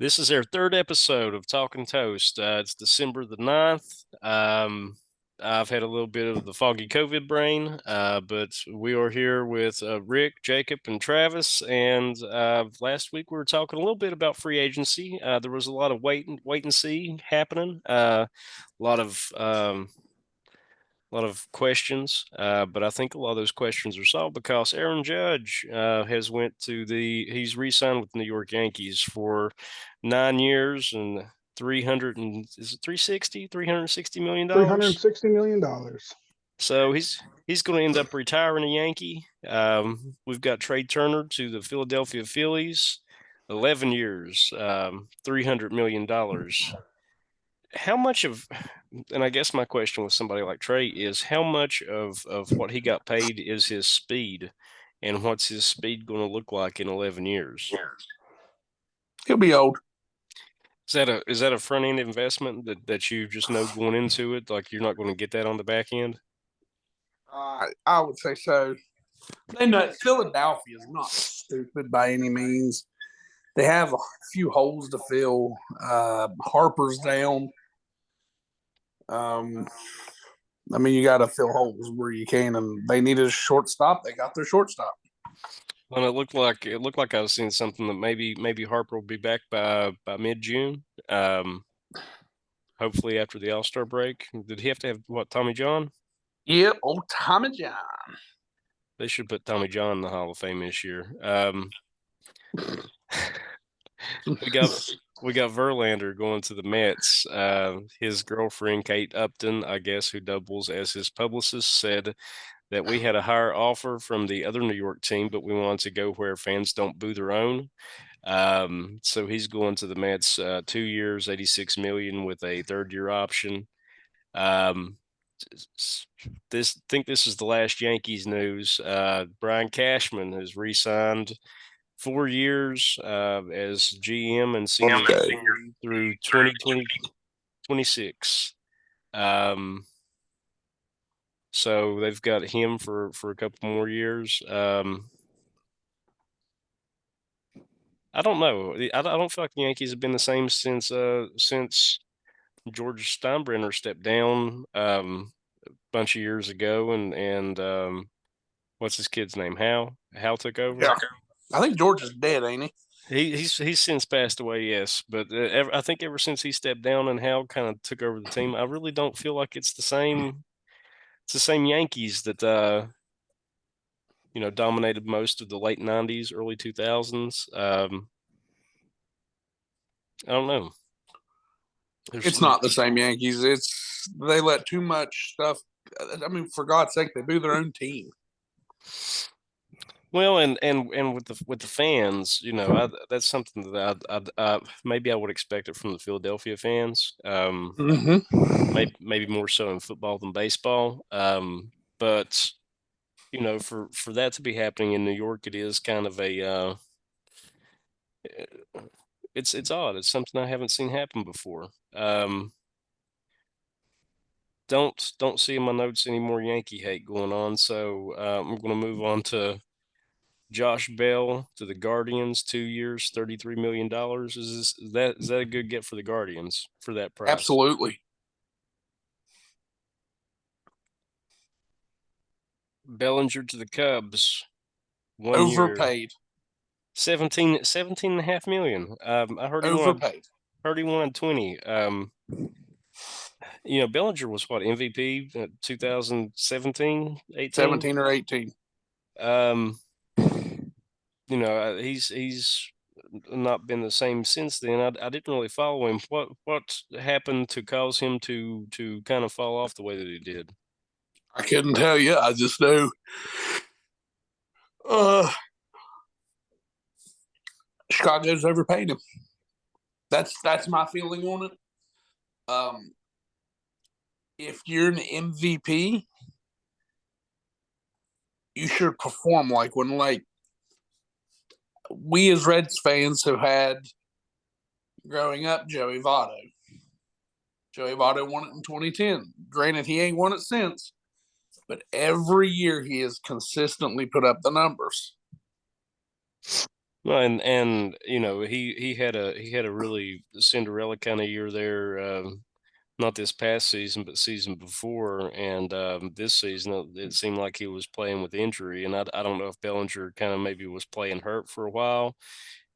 This is our third episode of Talkin Toast. It's December the 9th. I've had a little bit of the foggy COVID brain, but we are here with Rick, Jacob, and Travis. And last week we were talking a little bit about free agency. There was a lot of wait and see happening. A lot of a lot of questions, but I think a lot of those questions are solved because Aaron Judge has he's re-signed with the New York Yankees for 9 years and 300 and is it 360 million dollars. $360 million. So he's going to end up retiring a Yankee. We've got Trey Turner to the Philadelphia Phillies, 11 years, $300 million. How much of, and I guess my question with somebody like Trey is how much of what he got paid is his speed, and what's his speed going to look like in 11 years? He'll be old. Is that a front end investment that you just know going into it, like you're not going to get that on the back end? I would say so. They know Philadelphia is not stupid by any means. They have a few holes to fill. Harper's down. You got to fill holes where you can, and they needed a shortstop. They got their shortstop. Well, it looked like I was seeing something that maybe Harper will be back by mid-June. Hopefully after the All-Star break. Did he have to have Tommy John? Yep, old Tommy John. They should put Tommy John in the Hall of Fame this year. We got Verlander going to the Mets. His girlfriend Kate Upton, I guess, who doubles as his publicist, said that we had a higher offer from the other New York team, but we wanted to go where fans don't boo their own. So he's going to the Mets, 2 years, 86 million with a third-year option. Think this is the last Yankees news. Brian Cashman has re-signed 4 years as GM and senior through 2026. So they've got him for a couple more years. I don't know. I don't feel like the Yankees have been the same since George Steinbrenner stepped down a bunch of years ago, and what's his kid's name? Hal took over. Yeah, I think George is dead, ain't he? He's since passed away, yes. But I think ever since he stepped down and Hal kind of took over the team, I really don't feel like it's the same. It's the same Yankees that dominated most of the late '90s, early 2000s. I don't know. It's not the same Yankees. They let too much stuff. I mean, for God's sake, they boo their own team. Well, and with the fans, that's something that I maybe I would expect it from the Philadelphia fans. Maybe more so in football than baseball. But for that to be happening in New York, it is kind of a it's odd. It's something I haven't seen happen before. Don't see in my notes any more Yankee hate going on, so I'm going to move on to Josh Bell to the Guardians, 2 years, $33 million. Is that a good get for the Guardians for that price? Absolutely. Bellinger to the Cubs, 1 year. 17.5 million. I heard he overpaid. He wanted 20. Bellinger was what, MVP 2017, 18? 17 or 18. He's not been the same since then. I didn't really follow him. What happened to cause him to kind of fall off the way that he did? I couldn't tell you. I just know Chicago's overpaid him. That's my feeling on it. If you're an MVP, you should perform like one. Like we as Reds fans have had growing up, Joey Votto. Joey Votto won it in 2010. Granted, he ain't won it since, but every year he has consistently put up the numbers. Well, and he had a really Cinderella kind of year there. Not this past season, but season before, and this season it seemed like he was playing with injury, and I don't know if Bellinger kind of maybe was playing hurt for a while,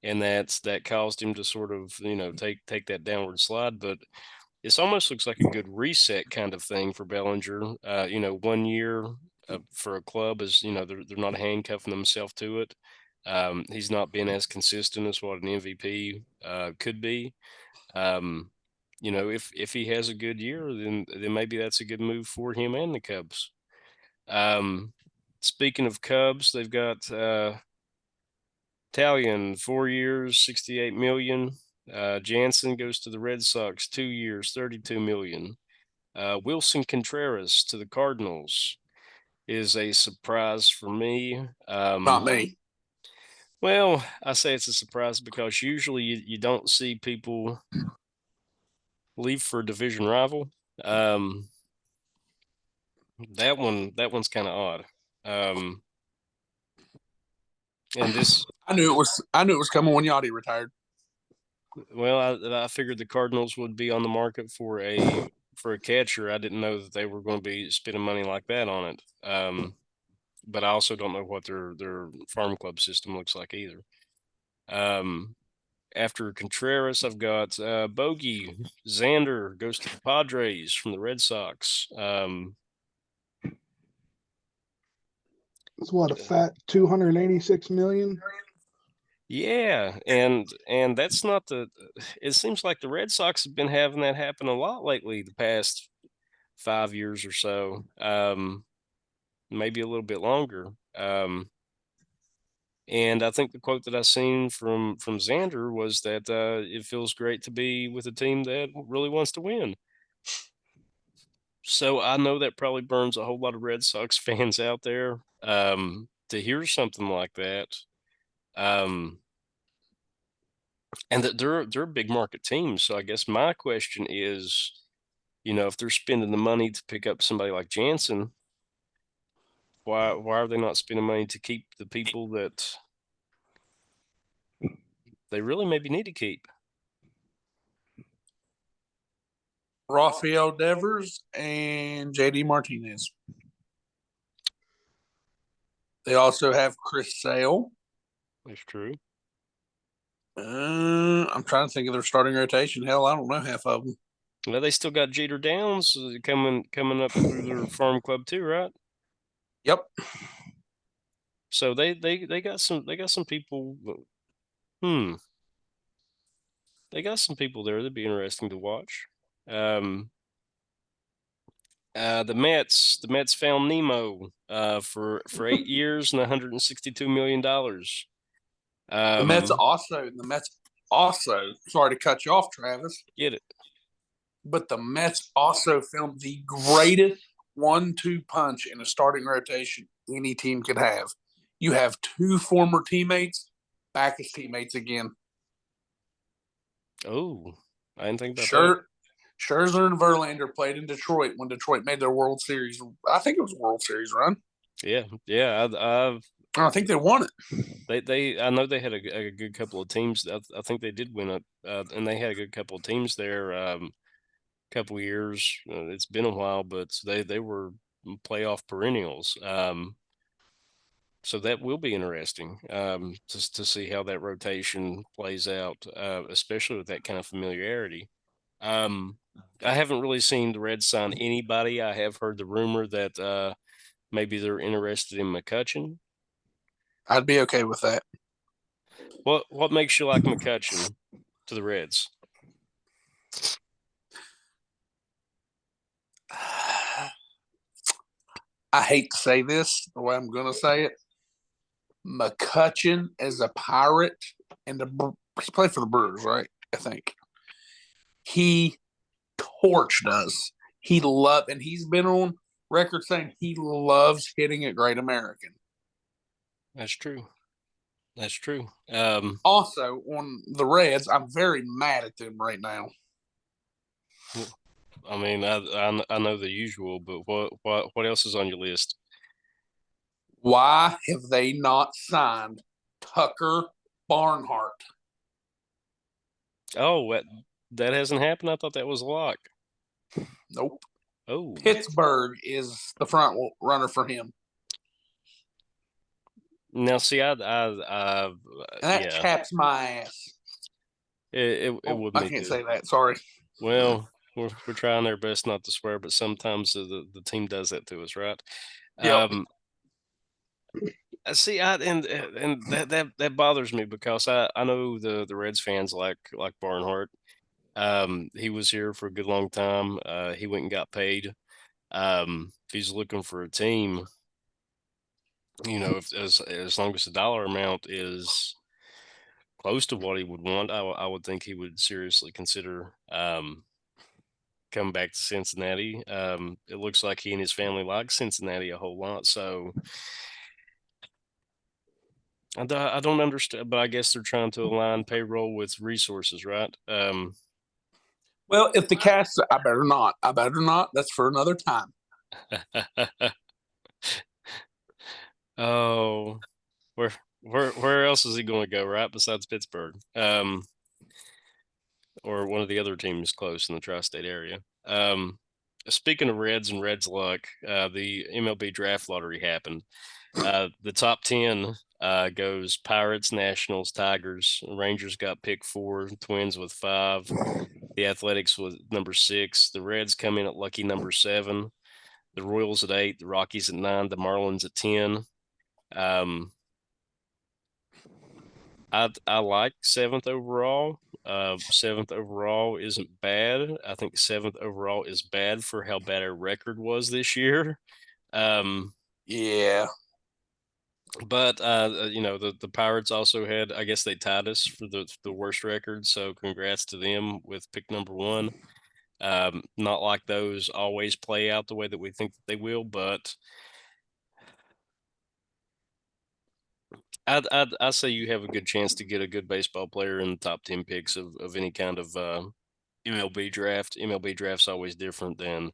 and that caused him to sort of take that downward slide. But this almost looks like a good reset kind of thing for Bellinger. 1 year for a club is they're not handcuffing themselves to it. He's not been as consistent as what an MVP could be. Um, if he has a good year, then maybe that's a good move for him and the Cubs. Um, Speaking of Cubs, they've got Talkin, 4 years, 68 million. Jansen goes to the Red Sox, 2 years, 32 million. Wilson Contreras to the Cardinals is a surprise for me. Not me. Well, I say it's a surprise because usually you don't see people leave for a division rival. Um, that one's kind of odd. Um, and this, I knew it was coming when Yachty retired. well, I figured the Cardinals would be on the market for a catcher. I didn't know that they were going to be spending money like that on it. But I also don't know what their farm club system looks like either. Um, After Contreras, I've got Bogey. Xander goes to the Padres from the Red Sox. It's what a fat 286 million. Yeah, and that's not the. It seems like the Red Sox have been having that happen a lot lately, the past 5 years or so, maybe a little bit longer. And I think the quote that I seen from Xander was that it feels great to be with a team that really wants to win. So I know that probably burns a whole lot of Red Sox fans out there to hear something like that. Um, and that they're a big market team. So I guess my question is, if they're spending the money to pick up somebody like Jansen, why are they not spending money to keep the people that they really maybe need to keep? Rafael Devers and JD Martinez. They also have Chris Sale. That's true. I'm trying to think of their starting rotation. Hell, I don't know half of them. Well, they still got Jeter Downs coming up through their farm club too, right? Yep. So they got some people. Hmm, they got some people there that'd be interesting to watch. Um, the Mets found Nemo for 8 years and $162 million. Um, The Mets also, sorry to cut you off, Travis, get it? but the Mets also filmed the greatest 1-2 punch in a starting rotation any team could have. You have two former teammates back as teammates again. Oh, I didn't think about that. Sure, Scherzer and Verlander played in Detroit when Detroit made their World Series. I think it was a World Series run. Yeah, yeah. I think they won it. I know they had a good couple of teams. I think they did win it, and they had a good couple of teams there. Couple years. It's been a while, but they were playoff perennials. So that will be interesting to see how that rotation plays out, especially with that kind of familiarity. Um, I haven't really seen the Reds sign anybody. I have heard the rumor that maybe they're interested in McCutchen. I'd be okay with that. What makes you like McCutchen to the Reds? I hate to say this the way I'm going to say it. McCutchen is a Pirate, and he played for the Brewers, right? I think he torched us. And he's been on record saying he loves hitting at Great American. That's true. That's true. Also, on the Reds, I'm very mad at them right now. I mean, I know the usual, but what else is on your list? Why have they not signed Tucker Barnhart. Oh, that hasn't happened. I thought that was a lock. Nope. Oh, Pittsburgh is the front runner for him. now see, And that yeah, chaps my ass. it Oh, would I me can't too. say that. Sorry. Well, we're trying our best not to swear, but sometimes the team does that to us, right? Yep. See, and that bothers me because I know the Reds fans like Barnhart. He was here for a good long time. He went and got paid. If he's looking for a team, if as long as the dollar amount is close to what he would want, I would think he would seriously consider coming back to Cincinnati. It looks like he and his family like Cincinnati a whole lot, so I don't understand. But I guess they're trying to align payroll with resources, right? Well, if the cast, I better not. I better not. That's for another time. Oh, where else is he going to go, right? Besides Pittsburgh, or one of the other teams close in the tri-state area. Speaking of Reds and Reds luck, the MLB draft lottery happened. The top 10 goes Pirates, Nationals, Tigers. Rangers got pick 4, Twins with 5, the Athletics with number 6. The Reds come in at lucky number 7, the Royals at 8, the Rockies at 9, the Marlins at 10. Um, I like 7th overall. 7th overall isn't bad. I think 7th overall is bad for how bad our record was this year. Um, Yeah. but the Pirates also had, I guess they tied us for the worst record. So congrats to them with pick number 1. Not like those always play out the way that we think that they will, but I say you have a good chance to get a good baseball player in the top 10 picks of any kind of MLB draft. MLB draft's always different than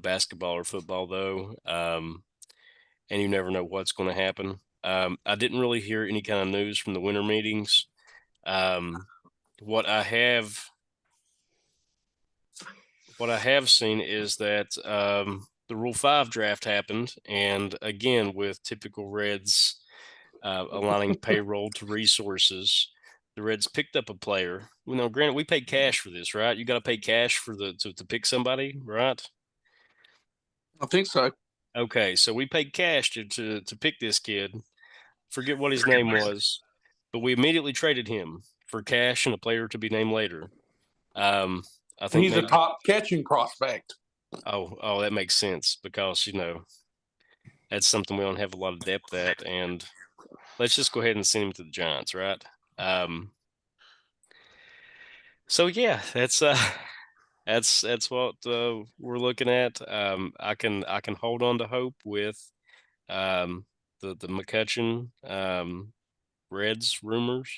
basketball or football, though, and you never know what's going to happen. I didn't really hear any kind of news from the winter meetings. Um, what I have what I have seen is that the Rule 5 draft happened, and again, with typical Reds aligning payroll to resources, the Reds picked up a player. Granted, we paid cash for this, right? You got to pay cash for to pick somebody, right? I think so. Okay, so we paid cash to pick this kid. Forget what his name was, but we immediately traded him for cash and a player to be named later. Um, I think He's a maybe top catching prospect. oh that makes sense because that's something we don't have a lot of depth at, and let's just go ahead and send him to the Giants, right? So yeah, that's what we're looking at. I can hold on to hope with um, the McCutcheon Reds rumors,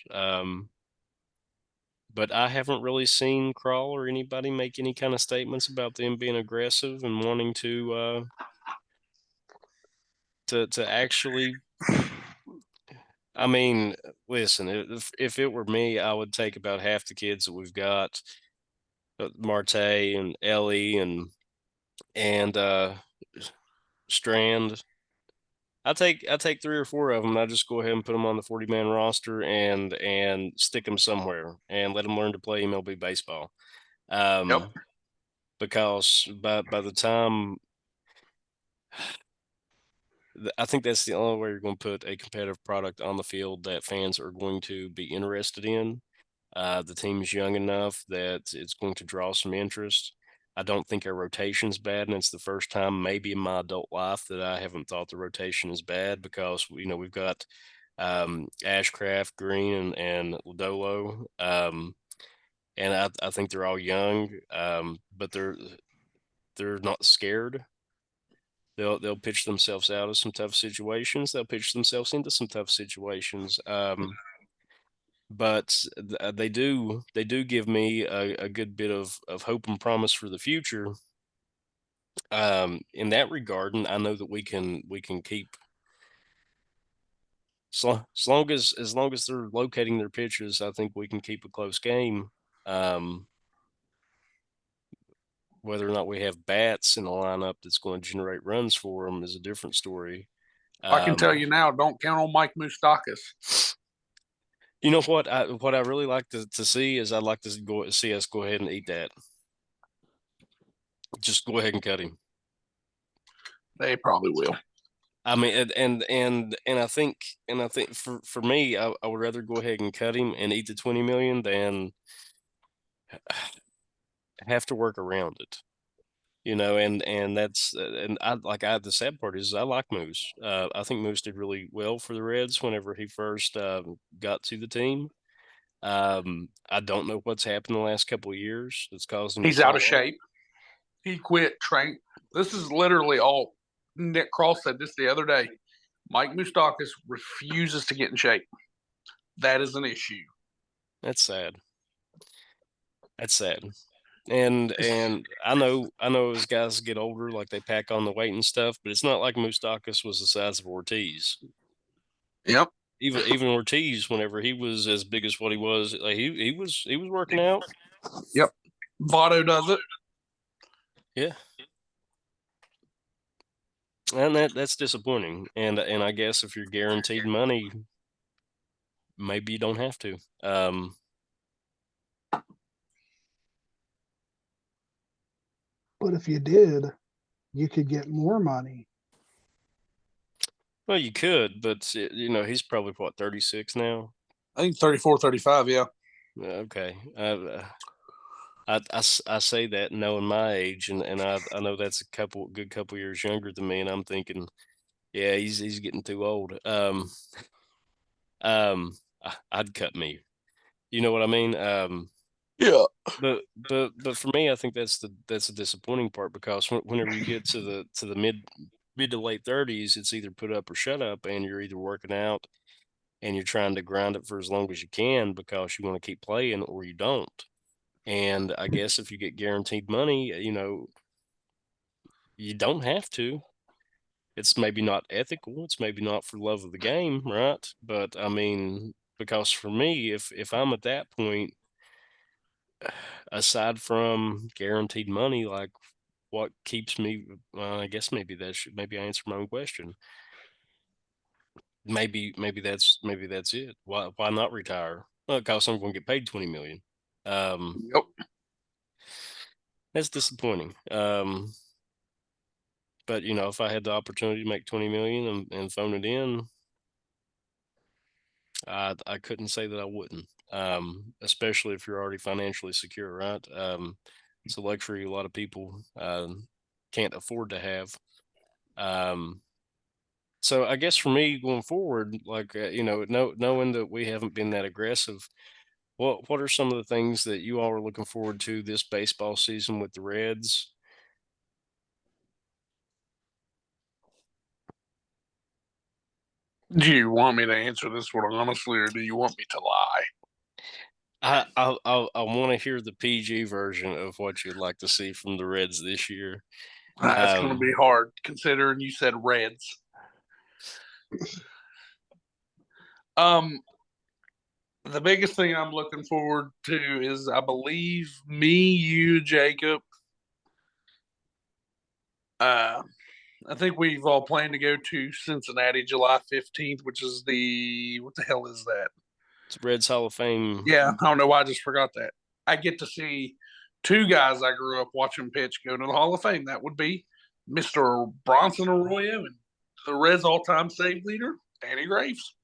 but I haven't really seen Crawl or anybody make any kind of statements about them being aggressive and wanting to actually. I mean, listen, if it were me, I would take about half the kids that we've got, Marte and Ellie and Strand. I take 3 or 4 of them. And I just go ahead and put them on the 40-man roster and stick them somewhere and let them learn to play MLB baseball. Yep. Because by the time I think that's the only way you're going to put a competitive product on the field that fans are going to be interested in. The team's young enough that it's going to draw some interest. I don't think our rotation's bad, and it's the first time maybe in my adult life that I haven't thought the rotation is bad because we've got Ashcraft, Green, and Lodolo, and I think they're all young, but they're not scared. They'll pitch themselves out of some tough situations. They'll pitch themselves into some tough situations. But they do give me a good bit of hope and promise for the future in that regard, and I know that we can keep as long as they're locating their pitches, I think we can keep a close game. Um, Whether or not we have bats in the lineup that's going to generate runs for them is a different story. I can tell Um, you now, don't count on Mike Moustakas. you know what I really like to see is I'd like to see us go ahead and eat that. Just go ahead and cut him. They probably will. I mean, and I think for me, I would rather go ahead and cut him and eat the 20 million than have to work around it. And that's and the sad part is I like Moose. I think Moose did really well for the Reds whenever he first got to the team. I don't know what's happened the last couple of years that's caused him to He's out fall of off. shape. He quit train. This is literally all. Nick Cross said this the other day. Mike Moustakas refuses to get in shape. That is an issue. That's sad. That's sad. And I know as guys get older, like they pack on the weight and stuff, but it's not like Moustakas was the size of Ortiz. Yep. Even Ortiz, whenever he was as big as what he was, like he was working out. Yep. Votto does it. Yeah, and that's disappointing. And I guess if you're guaranteed money, maybe you don't have to. But if you did, you could get more money. Well, you could, but he's probably what 36 now. I think 34, 35, yeah. Okay, I say that knowing my age, and I know that's a good couple years younger than me, and I'm thinking, yeah, he's getting too old. I'd cut me. You know what I mean? Yeah. But for me, I think that's the disappointing part because whenever you get to the mid to late 30s, it's either put up or shut up, and you're either working out and you're trying to grind it for as long as you can because you want to keep playing, or you don't. And I guess if you get guaranteed money, you don't have to. It's maybe not ethical. It's maybe not for love of the game, right? But I mean, because for me, if I'm at that point, aside from guaranteed money, like what keeps me, I guess maybe I answer my own question. Maybe that's it. Why not retire? Well, because I'm going to get paid 20 million. Yep. That's disappointing. But if I had the opportunity to make 20 million and phone it in, I couldn't say that I wouldn't. Especially if you're already financially secure, right? It's a luxury a lot of people can't afford to have. Um, so I guess for me going forward, like knowing that we haven't been that aggressive, what are some of the things that you all are looking forward to this baseball season with the Reds? Do you want me to answer this one honestly, or do you want me to lie? I want to hear the PG version of what you'd like to see from the Reds this year. It's going to be hard considering you said Reds. The biggest thing I'm looking forward to is, I believe, me, you, Jacob. I think we've all planned to go to Cincinnati July 15th, which is what the hell is that? It's Reds Hall of Fame. Yeah, I don't know why I just forgot that. I get to see two guys I grew up watching pitch go to the Hall of Fame. That would be Mr. Bronson Arroyo and the Reds all-time save leader, Danny Graves.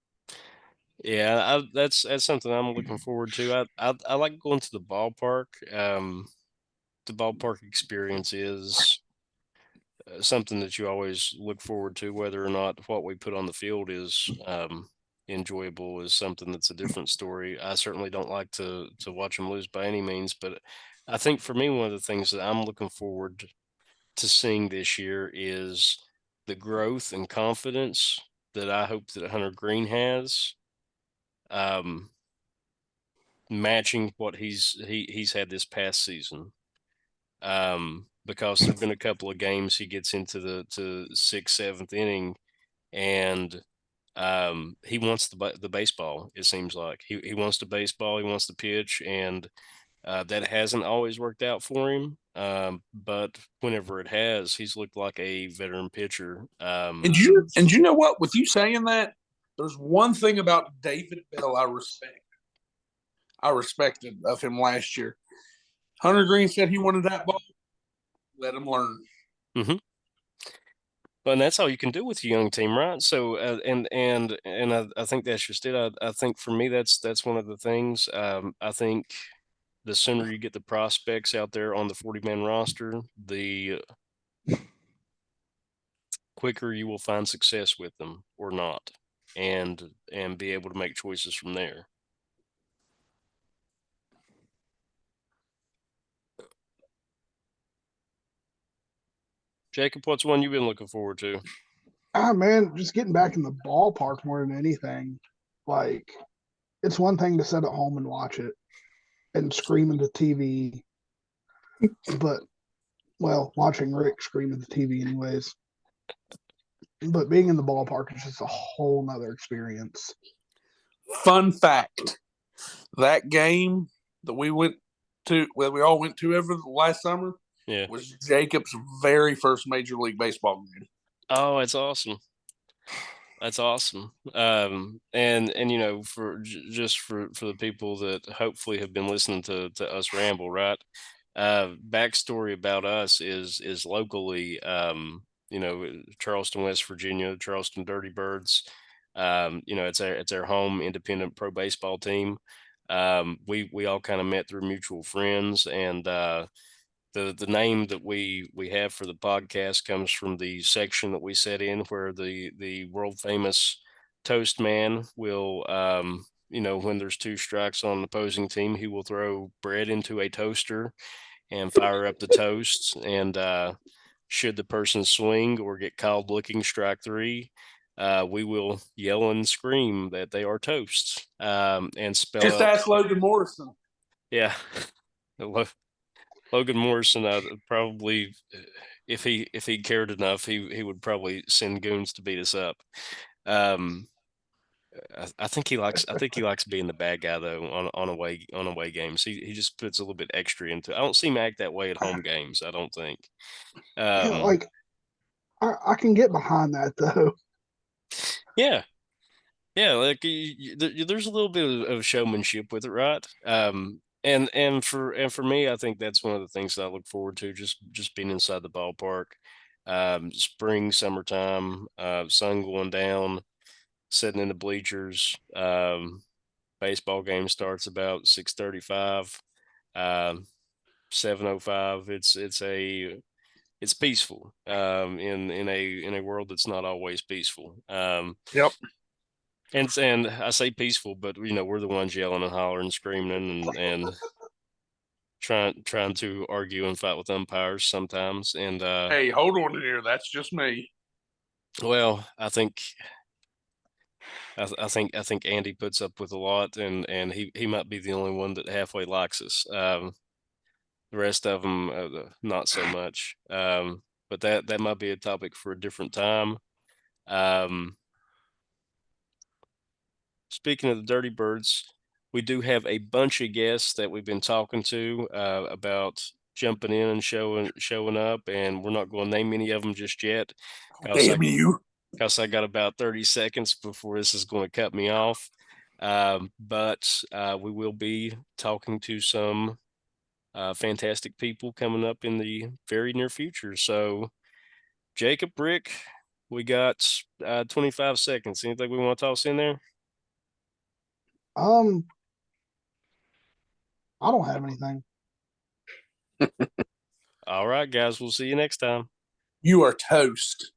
Yeah, that's something I'm looking forward to. I like going to the ballpark. The ballpark experience is something that you always look forward to, whether or not what we put on the field is enjoyable is something that's a different story. I certainly don't like to watch them lose by any means, but I think for me, one of the things that I'm looking forward to seeing this year is the growth and confidence that I hope that Hunter Green has, matching what he's had this past season. Because there've been a couple of games he gets into the sixth, seventh inning, and He wants the baseball. It seems like he wants the baseball. He wants the pitch, and that hasn't always worked out for him. But whenever it has, he's looked like a veteran pitcher. And you know what? With you saying that, there's one thing about David Bell I respect. I respected of him last year. Hunter Green said he wanted that ball. Let him learn. Mm-hmm. But that's all you can do with a young team, right? So, and I think that's just it. I think for me, that's one of the things. I think the sooner you get the prospects out there on the 40-man roster, the quicker you will find success with them or not, and be able to make choices from there. Jacob, what's one you've been looking forward to? Man, just getting back in the ballpark more than anything. Like, it's one thing to sit at home and watch it and scream into TV, but well, watching Rick scream at the TV anyways. But being in the ballpark is just a whole nother experience. Fun fact: that game that we all went to over the last summer, Yeah. was Jacob's very first Major League Baseball game. Oh, it's awesome. That's awesome. And you know, for just for the people that hopefully have been listening to us ramble, right? Backstory about us is locally, you know, Charleston, West Virginia, Charleston Dirty Birds. You know, it's our home independent pro baseball team. We all kind of met through mutual friends, and the name that we have for the podcast comes from the section that we set in where the world famous toast man will you know, when there's two strikes on the opposing team, he will throw bread into a toaster and fire up the toasts, and should the person swing or get called looking strike three, we will yell and scream that they are toasts, and spell Just out, ask Logan Morrison. yeah. Logan Morrison, probably, if he cared enough, he would probably send goons to beat us up. Um, I think he likes being the bad guy though on away games. He just puts a little bit extra into. I don't see him act that way at home games. I don't think. Yeah, Um, like I can get behind that though. yeah, yeah, like there's a little bit of showmanship with it, right? And for me, I think that's one of the things that I look forward to. Just being inside the ballpark, spring, summertime, sun going down, sitting in the bleachers. Baseball game starts about 6:35, 7:05. It's peaceful. In a world that's not always peaceful. Yep. And I say peaceful, but you know, we're the ones yelling and hollering, screaming, and trying to argue and fight with umpires sometimes. And Hey, hold on here. That's just me. well, I think Andy puts up with a lot, and he might be the only one that halfway likes us. The rest of them, not so much. But that might be a topic for a different time. Um, Speaking of the Dirty Birds, we do have a bunch of guests that we've been talking to about jumping in and showing up, and we're not going to name any of them just yet, because Damn you. I got about 30 seconds before this is going to cut me off. But we will be talking to some fantastic people coming up in the very near future. So, Jacob, Rick, we got 25 seconds. Anything we want to toss in there? Um, I don't have anything. All right, guys, we'll see you next time. You are toast.